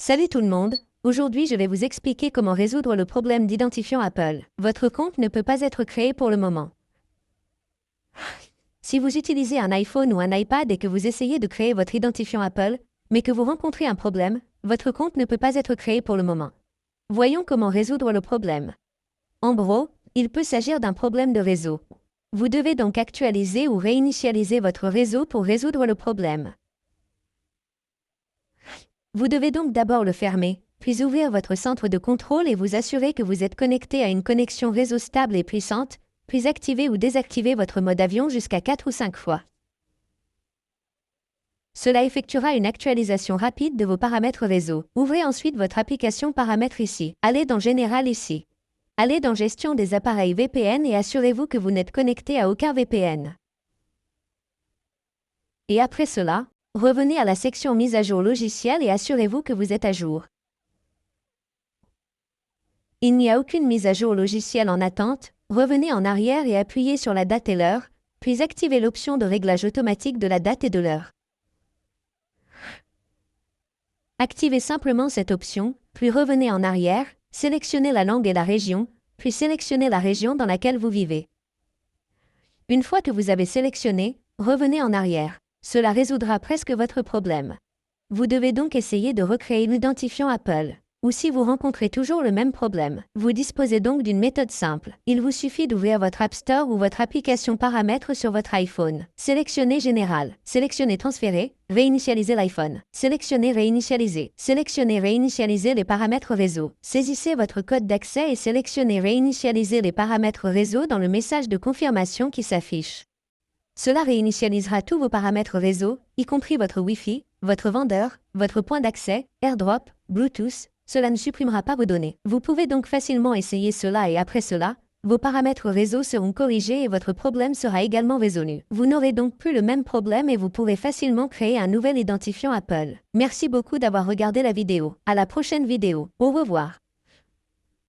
Salut tout le monde, aujourd'hui je vais vous expliquer comment résoudre le problème d'identifiant Apple. Votre compte ne peut pas être créé pour le moment. Si vous utilisez un iPhone ou un iPad et que vous essayez de créer votre identifiant Apple, mais que vous rencontrez un problème, votre compte ne peut pas être créé pour le moment. Voyons comment résoudre le problème. En gros, il peut s'agir d'un problème de réseau. Vous devez donc actualiser ou réinitialiser votre réseau pour résoudre le problème. Vous devez donc d'abord le fermer, puis ouvrir votre centre de contrôle et vous assurer que vous êtes connecté à une connexion réseau stable et puissante, puis activer ou désactiver votre mode avion jusqu'à 4 ou 5 fois. Cela effectuera une actualisation rapide de vos paramètres réseau. Ouvrez ensuite votre application Paramètres ici. Allez dans Général ici. Allez dans Gestion des appareils VPN et assurez-vous que vous n'êtes connecté à aucun VPN. Et après cela, revenez à la section Mise à jour logiciel et assurez-vous que vous êtes à jour. Il n'y a aucune mise à jour logicielle en attente, revenez en arrière et appuyez sur la date et l'heure, puis activez l'option de réglage automatique de la date et de l'heure. Activez simplement cette option, puis revenez en arrière, sélectionnez la langue et la région, puis sélectionnez la région dans laquelle vous vivez. Une fois que vous avez sélectionné, revenez en arrière. Cela résoudra presque votre problème. Vous devez donc essayer de recréer l'identifiant Apple. Ou si vous rencontrez toujours le même problème, vous disposez donc d'une méthode simple. Il vous suffit d'ouvrir votre App Store ou votre application Paramètres sur votre iPhone. Sélectionnez Général, sélectionnez Transférer, réinitialiser l'iPhone. Sélectionnez Réinitialiser, sélectionnez Réinitialiser les paramètres réseau. Saisissez votre code d'accès et sélectionnez Réinitialiser les paramètres réseau dans le message de confirmation qui s'affiche. Cela réinitialisera tous vos paramètres réseau, y compris votre Wi-Fi, votre vendeur, votre point d'accès, AirDrop, Bluetooth. Cela ne supprimera pas vos données. Vous pouvez donc facilement essayer cela et après cela, vos paramètres réseau seront corrigés et votre problème sera également résolu. Vous n'aurez donc plus le même problème et vous pourrez facilement créer un nouvel identifiant Apple. Merci beaucoup d'avoir regardé la vidéo. À la prochaine vidéo. Au revoir.